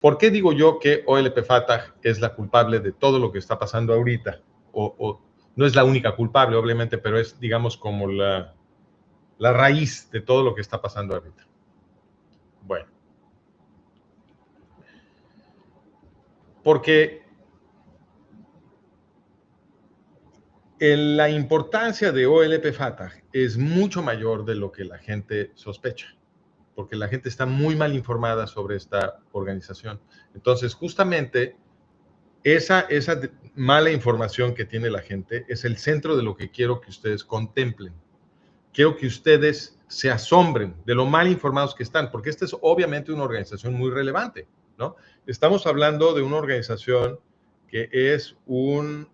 ¿Por qué digo yo que OLP Fatah es la culpable de todo lo que está pasando ahorita? No es la única culpable, obviamente, pero es, digamos, como la raíz de todo lo que está pasando ahorita. Bueno. Porque la importancia de OLP Fatah es mucho mayor de lo que la gente sospecha, porque la gente está muy mal informada sobre esta organización. Entonces, justamente, esa mala información que tiene la gente es el centro de lo que quiero que ustedes contemplen. Quiero que ustedes se asombren de lo mal informados que están, porque esta es obviamente una organización muy relevante, ¿no? Estamos hablando de una organización que es un,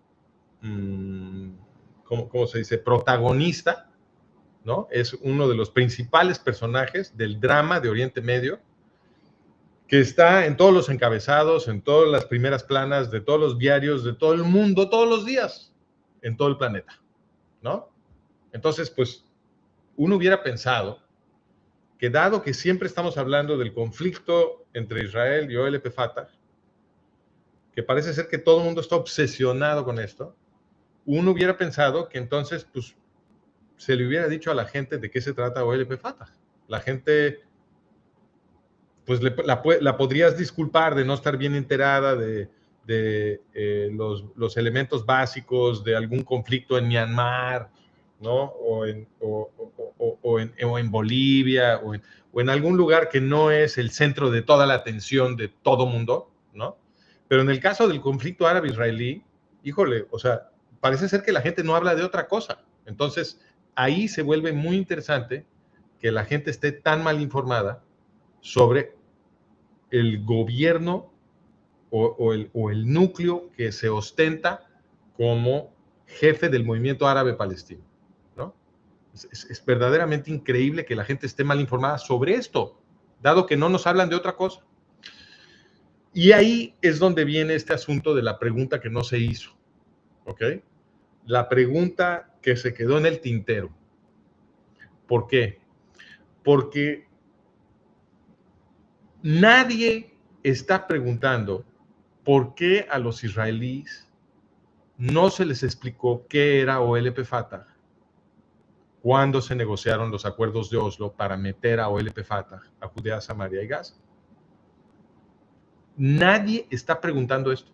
¿cómo se dice? Protagonista, ¿no? Es uno de los principales personajes del drama de Oriente Medio, que está en todos los encabezados, en todas las primeras planas de todos los diarios de todo el mundo, todos los días, en todo el planeta, ¿no? Entonces, pues, uno hubiera pensado que dado que siempre estamos hablando del conflicto entre Israel y OLP Fatah, que parece ser que todo el mundo está obsesionado con esto, uno hubiera pensado que entonces, pues, se le hubiera dicho a la gente de qué se trata OLP Fatah. La gente, pues, la podrías disculpar de no estar bien enterada de los elementos básicos de algún conflicto en Myanmar, ¿no? O en Bolivia, o en algún lugar que no es el centro de toda la atención de todo mundo, ¿no? Pero en el caso del conflicto árabe-israelí, híjole, o sea, parece ser que la gente no habla de otra cosa. Entonces, ahí se vuelve muy interesante que la gente esté tan mal informada sobre el gobierno o el núcleo que se ostenta como jefe del movimiento árabe palestino, ¿no? Es verdaderamente increíble que la gente esté mal informada sobre esto, dado que no nos hablan de otra cosa. Y ahí es donde viene este asunto de la pregunta que no se hizo, ¿ok? La pregunta que se quedó en el tintero. ¿Por qué? Porque nadie está preguntando por qué a los israelíes no se les explicó qué era OLP Fatah cuando se negociaron los acuerdos de Oslo para meter a OLP Fatah a Judea, Samaria y Gaza. Nadie está preguntando esto.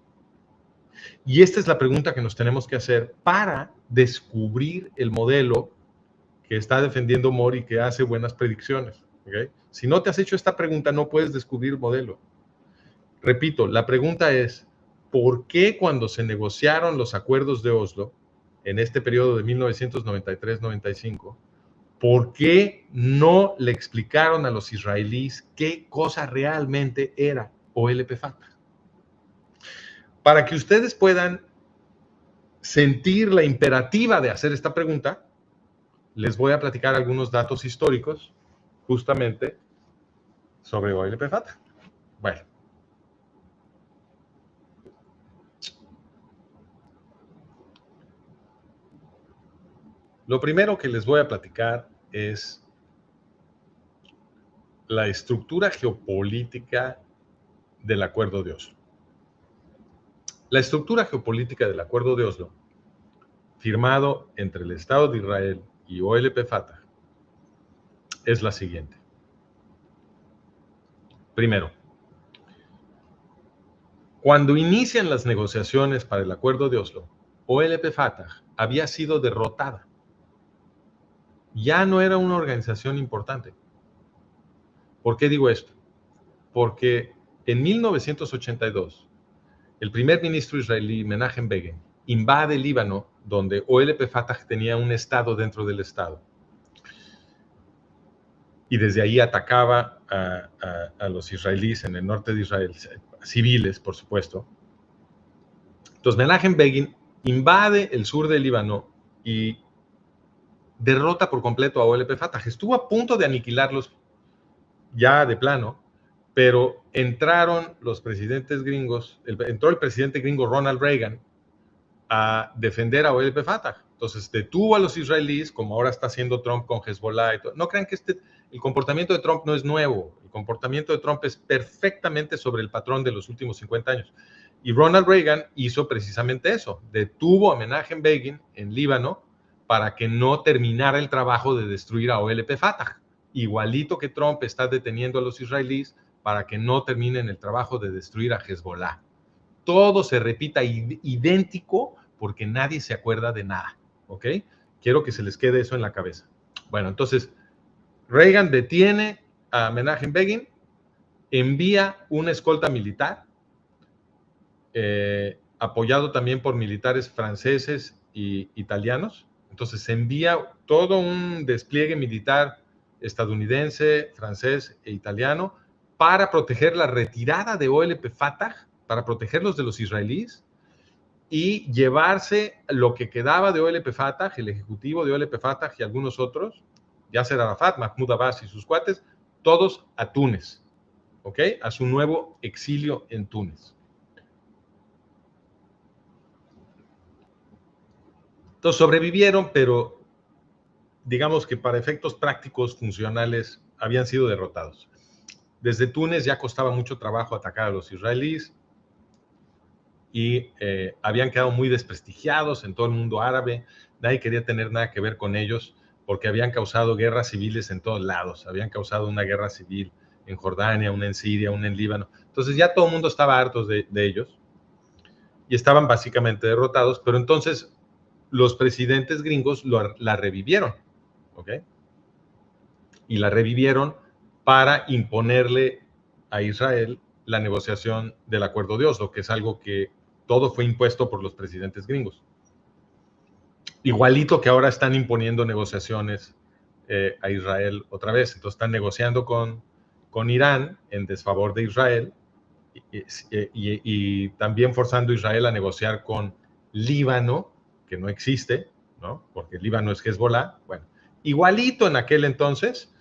Y esta es la pregunta que nos tenemos que hacer para descubrir el modelo que está defendiendo Mori, que hace buenas predicciones. ¿Okay? Si no te has hecho esta pregunta, no puedes descubrir modelo. Repito, la pregunta es, ¿por qué cuando se negociaron los acuerdos de Oslo, en este periodo de 1993-95, por qué no le explicaron a los israelíes qué cosa realmente era OLP Fatah? Para que ustedes puedan sentir la imperativa de hacer esta pregunta, les voy a platicar algunos datos históricos justamente sobre OLP Fatah. Bueno. Lo primero que les voy a platicar es la estructura geopolítica del Acuerdo de Oslo. La estructura geopolítica del Acuerdo de Oslo, firmado entre el Estado de Israel y OLP Fatah, es la siguiente. Primero, cuando inician las negociaciones para el Acuerdo de Oslo, OLP Fatah había sido derrotada. Ya no era una organización importante. ¿Por qué digo esto? Porque en 1982, el primer ministro israelí, Menachem Begin, invade Líbano, donde OLP Fatah tenía un estado dentro del estado. Y desde ahí atacaba a los israelíes en el norte de Israel, civiles, por supuesto. Entonces, Menachem Begin invade el sur del Líbano y derrota por completo a OLP Fatah. Estuvo a punto de aniquilarlos ya de plano, pero entraron los presidentes gringos, entró el presidente gringo Ronald Reagan a defender a OLP Fatah. Entonces detuvo a los israelíes, como ahora está haciendo Trump con Hezbollah y todo. No crean que el comportamiento de Trump no es nuevo. El comportamiento de Trump es perfectamente sobre el patrón de los últimos 50 años. Y Ronald Reagan hizo precisamente eso. Detuvo a Menachem Begin en Líbano para que no terminara el trabajo de destruir a OLP Fatah. Igualito que Trump está deteniendo a los israelíes para que no terminen el trabajo de destruir a Hezbollah. Todo se repita idéntico porque nadie se acuerda de nada, ¿ok? Quiero que se les quede eso en la cabeza. Bueno, entonces, Reagan detiene a Menachem Begin, envía una escolta militar, apoyado también por militares franceses y italianos. Entonces se envía todo un despliegue militar estadounidense, francés e italiano para proteger la retirada de OLP Fatah, para protegerlos de los israelíes y llevarse lo que quedaba de OLP Fatah, el ejecutivo de OLP Fatah y algunos otros, Yasser Arafat, Mahmoud Abbas y sus cuates, todos a Túnez, ¿ok? A su nuevo exilio en Túnez. Entonces sobrevivieron, pero digamos que para efectos prácticos, funcionales, habían sido derrotados. Desde Túnez ya costaba mucho trabajo atacar a los israelíes y habían quedado muy desprestigiados en todo el mundo árabe. Nadie quería tener nada que ver con ellos porque habían causado guerras civiles en todos lados. Habían causado una guerra civil en Jordania, una en Siria, una en Líbano. Entonces ya todo el mundo estaba harto de ellos y estaban básicamente derrotados, pero entonces los presidentes gringos la revivieron, ¿ok? Y la revivieron para imponerle a Israel la negociación del Acuerdo de Oslo, que es algo que todo fue impuesto por los presidentes gringos. Igualito que ahora están imponiendo negociaciones a Israel otra vez. Entonces están negociando con Irán en desfavor de Israel y también forzando a Israel a negociar con Líbano, que no existe, ¿no? Porque Líbano es Hezbollah. Bueno, igualito en aquel entonces,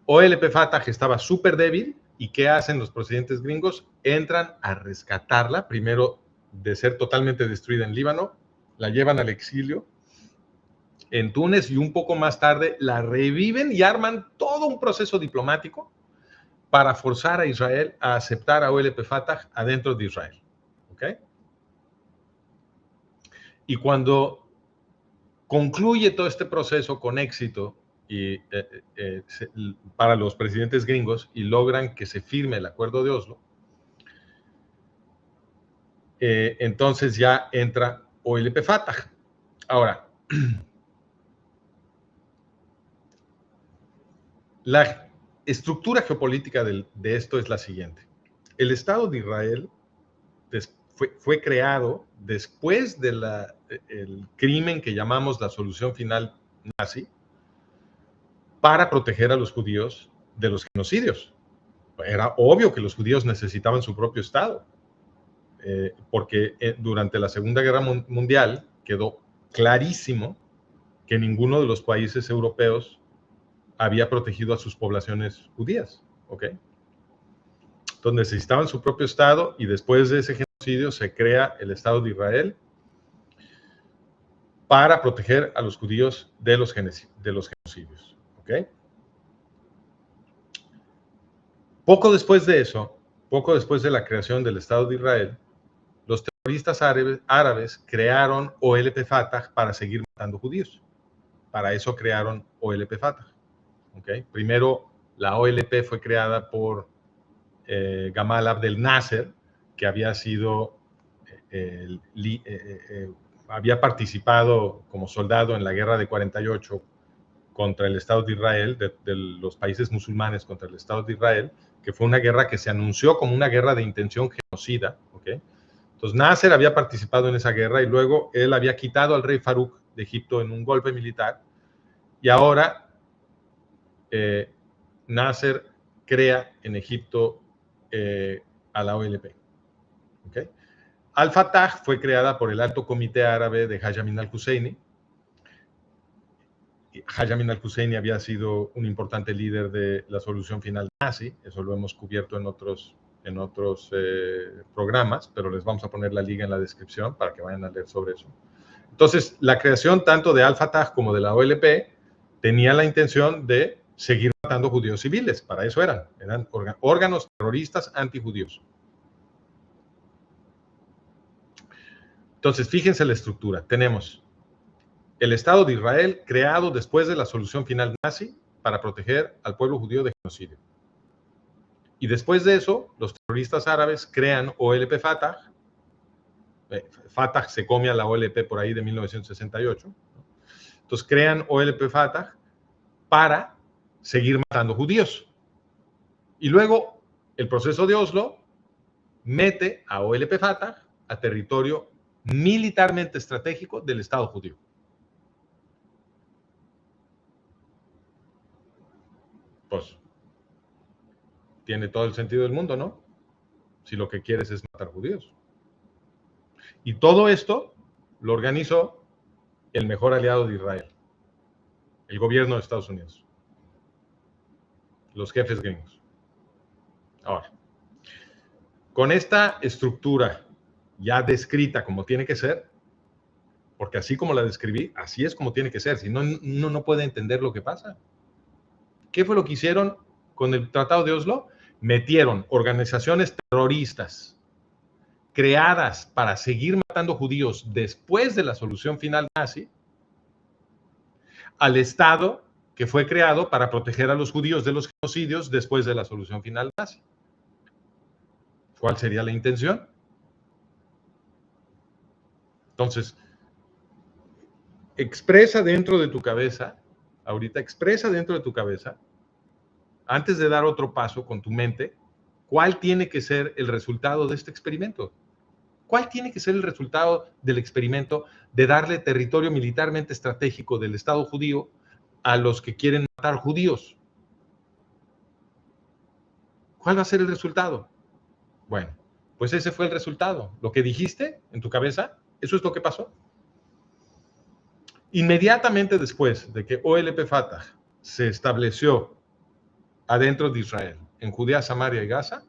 OLP Fatah estaba súper débil. ¿Y qué hacen los presidentes gringos? Entran a rescatarla, primero de ser totalmente destruida en Líbano, la llevan al exilio en Túnez y un poco más tarde la reviven y arman todo un proceso diplomático para forzar a Israel a aceptar a OLP Fatah adentro de Israel. ¿Ok? Y cuando concluye todo este proceso con éxito y, para los presidentes gringos y logran que se firme el Acuerdo de Oslo, entonces ya entra OLP Fatah. Ahora, la estructura geopolítica de esto es la siguiente. El Estado de Israel fue creado después del crimen que llamamos la solución final nazi para proteger a los judíos de los genocidios. Era obvio que los judíos necesitaban su propio Estado, porque durante la Segunda Guerra Mundial quedó clarísimo que ninguno de los países europeos había protegido a sus poblaciones judías, ¿ok? Entonces necesitaban su propio Estado y después de ese genocidio se crea el Estado de Israel para proteger a los judíos de los genocidios, ¿ok? Poco después de eso, poco después de la creación del Estado de Israel, los terroristas árabes crearon OLP Fatah para seguir matando judíos. Para eso crearon OLP Fatah, ¿ok? Primero, la OLP fue creada por Gamal Abdel Nasser, que había sido, había participado como soldado en la guerra de 48 contra el Estado de Israel, de los países musulmanes contra el Estado de Israel, que fue una guerra que se anunció como una guerra de intención genocida, ¿ok? Entonces Nasser había participado en esa guerra y luego él había quitado al rey Farouk de Egipto en un golpe militar y ahora Nasser crea en Egipto a la OLP. ¿Okay? Al-Fatah fue creada por el Alto Comité Árabe de Haj Amin al-Husseini. Haj Amin al-Husseini había sido un importante líder de la solución final nazi, eso lo hemos cubierto en otros programas, pero les vamos a poner la liga en la descripción para que vayan a leer sobre eso. Entonces, la creación tanto de Al-Fatah como de la OLP tenía la intención de seguir matando judíos civiles, para eso eran órganos terroristas antijudíos. Entonces, fíjense la estructura. Tenemos el Estado de Israel creado después de la solución final nazi para proteger al pueblo judío de genocidio. Y después de eso, los terroristas árabes crean OLP Fatah. Fatah se come a la OLP por ahí de 1968. Entonces crean OLP Fatah para seguir matando judíos. Y luego el proceso de Oslo mete a OLP Fatah a territorio militarmente estratégico del Estado judío. Pues tiene todo el sentido del mundo, ¿no? Si lo que quieres es matar judíos. Y todo esto lo organizó el mejor aliado de Israel, el gobierno de Estados Unidos, los jefes gringos. Ahora, con esta estructura ya descrita como tiene que ser, porque así como la describí, así es como tiene que ser, si no, uno no puede entender lo que pasa. ¿Qué fue lo que hicieron con el Tratado de Oslo? Metieron organizaciones terroristas creadas para seguir matando judíos después de la solución final nazi al Estado que fue creado para proteger a los judíos de los genocidios después de la solución final nazi. ¿Cuál sería la intención? Entonces, expresa dentro de tu cabeza, ahorita expresa dentro de tu cabeza, antes de dar otro paso con tu mente, ¿cuál tiene que ser el resultado de este experimento? ¿Cuál tiene que ser el resultado del experimento de darle territorio militarmente estratégico del Estado judío a los que quieren matar judíos? ¿Cuál va a ser el resultado? Bueno, pues ese fue el resultado. Lo que dijiste en tu cabeza, eso es lo que pasó. Inmediatamente después de que OLP Fatah se estableció adentro de Israel, en Judea, Samaria y Gaza,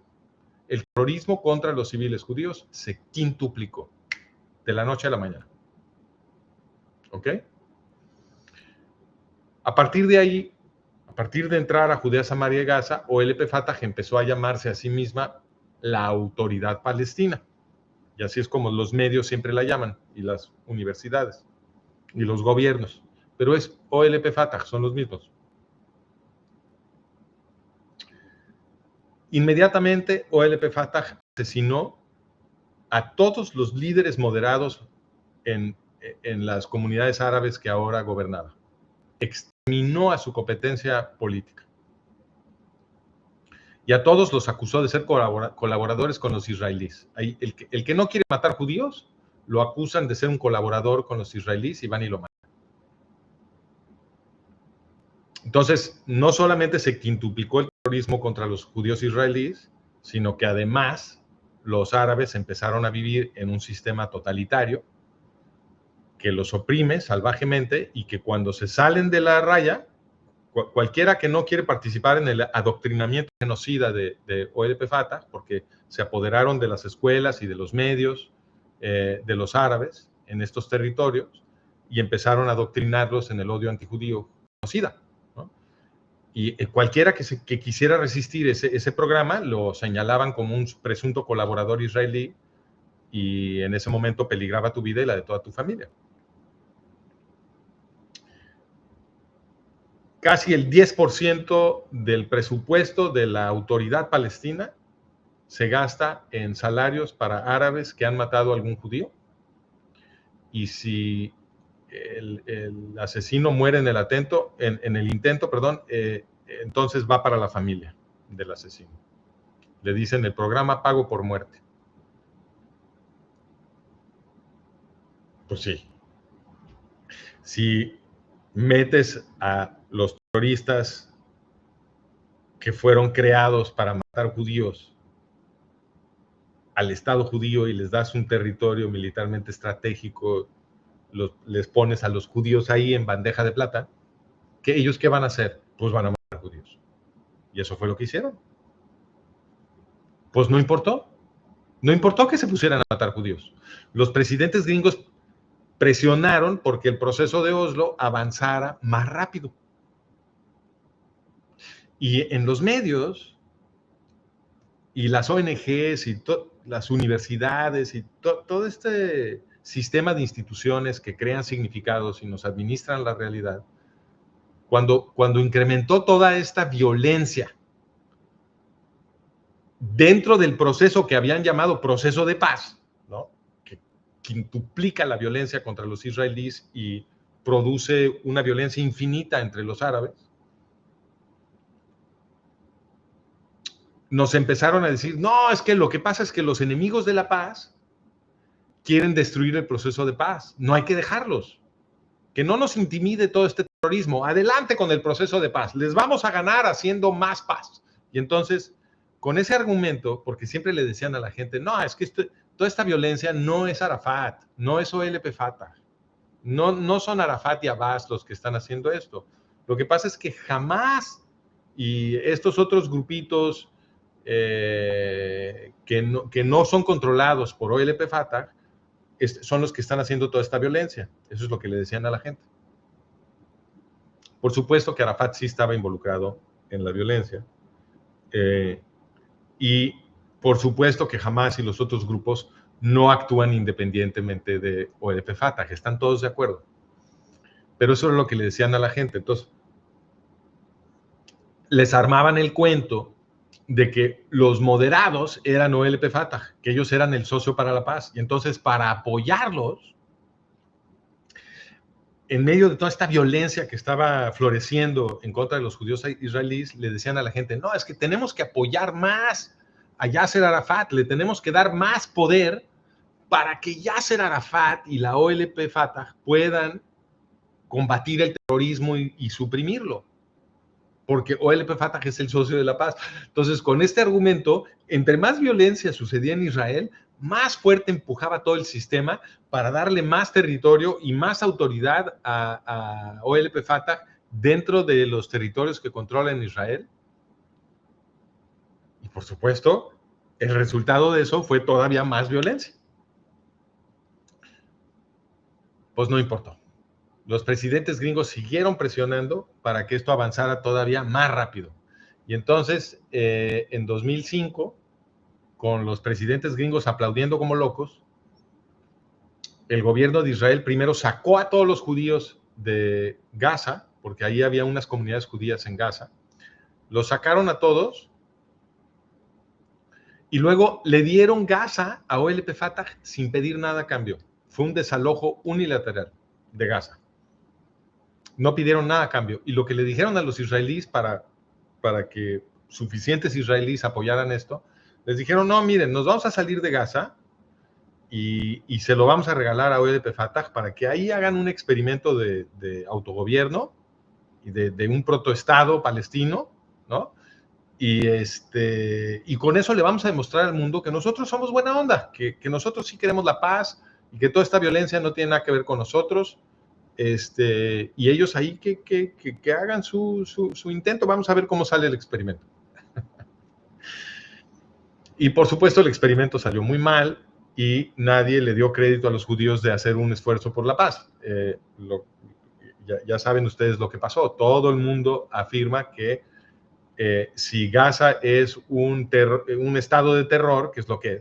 el terrorismo contra los civiles judíos se quintuplicó de la noche a la mañana. ¿Ok? A partir de ahí, a partir de entrar a Judea, Samaria y Gaza, OLP Fatah empezó a llamarse a sí misma la Autoridad Palestina. Y así es como los medios siempre la llaman, y las universidades, y los gobiernos. Pero es OLP Fatah, son los mismos. Inmediatamente, OLP Fatah asesinó a todos los líderes moderados en las comunidades árabes que ahora gobernaba. Exterminó a su competencia política. Y a todos los acusó de ser colaboradores con los israelíes. El que no quiere matar judíos, lo acusan de ser un colaborador con los israelíes y van y lo matan. Entonces, no solamente se quintuplicó el terrorismo contra los judíos israelíes, sino que además los árabes empezaron a vivir en un sistema totalitario que los oprime salvajemente y que cuando se salen de la raya, cualquiera que no quiere participar en el adoctrinamiento genocida de OLP Fatah, porque se apoderaron de las escuelas y de los medios de los árabes en estos territorios y empezaron a adoctrinarlos en el odio antijudío genocida. Y cualquiera que quisiera resistir ese programa lo señalaban como un presunto colaborador israelí y en ese momento peligraba tu vida y la de toda tu familia. Casi el 10% del presupuesto de la autoridad palestina se gasta en salarios para árabes que han matado a algún judío. Y si el asesino muere en el intento, entonces va para la familia del asesino. Le dicen el programa pago por muerte. Pues sí. Si metes a los terroristas que fueron creados para matar judíos al Estado judío y les das un territorio militarmente estratégico, les pones a los judíos ahí en bandeja de plata, ¿ellos qué van a hacer? Pues van a matar judíos. Y eso fue lo que hicieron. Pues no importó. No importó que se pusieran a matar judíos. Los presidentes gringos presionaron porque el proceso de Oslo avanzara más rápido. Y en los medios y las ONGs y las universidades y todo este sistema de instituciones que crean significados y nos administran la realidad, cuando incrementó toda esta violencia dentro del proceso que habían llamado proceso de paz, ¿no? que quintuplica la violencia contra los israelíes y produce una violencia infinita entre los árabes, nos empezaron a decir, no, es que lo que pasa es que los enemigos de la paz quieren destruir el proceso de paz, no hay que dejarlos, que no nos intimide todo este terrorismo, adelante con el proceso de paz, les vamos a ganar haciendo más paz. Y entonces, con ese argumento, porque siempre le decían a la gente, no, es que toda esta violencia no es Arafat, no es OLP Fatah, no son Arafat y Abbas los que están haciendo esto. Lo que pasa es que jamás, y estos otros grupitos que no son controlados por OLP Fatah, son los que están haciendo toda esta violencia. Eso es lo que le decían a la gente. Por supuesto que Arafat sí estaba involucrado en la violencia. Y por supuesto que Hamas y los otros grupos no actúan independientemente de OLP Fatah, están todos de acuerdo. Pero eso es lo que le decían a la gente. Entonces, les armaban el cuento de que los moderados eran OLP Fatah, que ellos eran el socio para la paz. Y entonces, para apoyarlos, en medio de toda esta violencia que estaba floreciendo en contra de los judíos israelíes, le decían a la gente, no, es que tenemos que apoyar más a Yasser Arafat, le tenemos que dar más poder para que Yasser Arafat y la OLP Fatah puedan combatir el terrorismo y suprimirlo, porque OLP Fatah es el socio de la paz. Entonces, con este argumento, entre más violencia sucedía en Israel, más fuerte empujaba todo el sistema para darle más territorio y más autoridad a OLP Fatah dentro de los territorios que controlan Israel. Y por supuesto, el resultado de eso fue todavía más violencia. Pues no importó. Los presidentes gringos siguieron presionando para que esto avanzara todavía más rápido. Y entonces, en 2005, con los presidentes gringos aplaudiendo como locos, el gobierno de Israel primero sacó a todos los judíos de Gaza, porque ahí había unas comunidades judías en Gaza, los sacaron a todos y luego le dieron Gaza a OLP Fatah sin pedir nada a cambio. Fue un desalojo unilateral de Gaza. No pidieron nada a cambio. Y lo que le dijeron a los israelíes para que suficientes israelíes apoyaran esto, les dijeron, no, miren, nos vamos a salir de Gaza y se lo vamos a regalar a OLP Fatah para que ahí hagan un experimento de autogobierno y de un protoestado palestino, ¿no? Y con eso le vamos a demostrar al mundo que nosotros somos buena onda, que nosotros sí queremos la paz y que toda esta violencia no tiene nada que ver con nosotros. Y ellos ahí que hagan su intento, vamos a ver cómo sale el experimento. Y por supuesto el experimento salió muy mal y nadie le dio crédito a los judíos de hacer un esfuerzo por la paz. Ya saben ustedes lo que pasó. Todo el mundo afirma que si Gaza es un estado de terror, que es lo que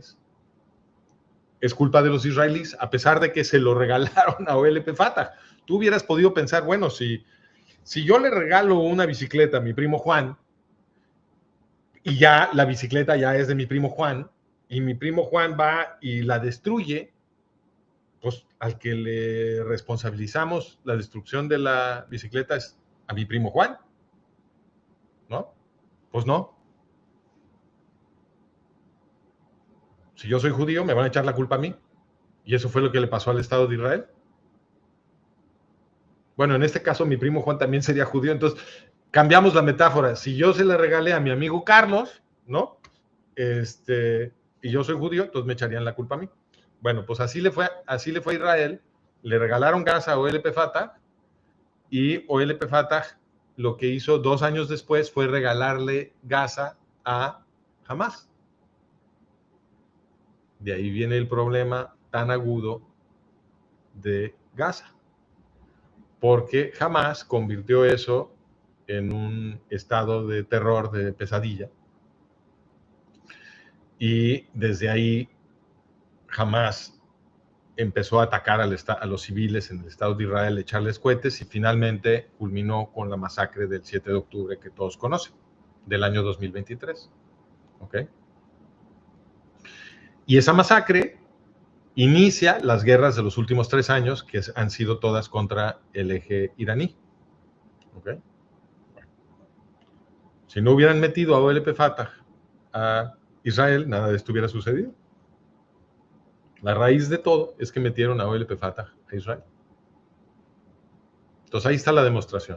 es culpa de los israelíes, a pesar de que se lo regalaron a OLP Fatah. Tú hubieras podido pensar, bueno, si yo le regalo una bicicleta a mi primo Juan, y ya la bicicleta ya es de mi primo Juan, y mi primo Juan va y la destruye, pues al que le responsabilizamos la destrucción de la bicicleta es a mi primo Juan, ¿no? Pues no. Si yo soy judío, me van a echar la culpa a mí. Y eso fue lo que le pasó al Estado de Israel. Bueno, en este caso mi primo Juan también sería judío, entonces cambiamos la metáfora. Si yo se la regalé a mi amigo Carlos, ¿no? Y yo soy judío, entonces me echarían la culpa a mí. Bueno, pues así le fue a Israel, le regalaron Gaza a OLP Fatah y OLP Fatah lo que hizo 2 años después fue regalarle Gaza a Hamas. De ahí viene el problema tan agudo de Gaza, porque Hamas convirtió eso en un estado de terror, de pesadilla. Y desde ahí jamás empezó a atacar a los civiles en el Estado de Israel, echarles cohetes, y finalmente culminó con la masacre del 7 de octubre que todos conocen, del año 2023. ¿Ok? Y esa masacre inicia las guerras de los últimos 3 años, que han sido todas contra el eje iraní. ¿Ok? Si no hubieran metido a OLP Fatah a Israel, nada de esto hubiera sucedido. La raíz de todo es que metieron a OLP Fatah a Israel. Entonces ahí está la demostración.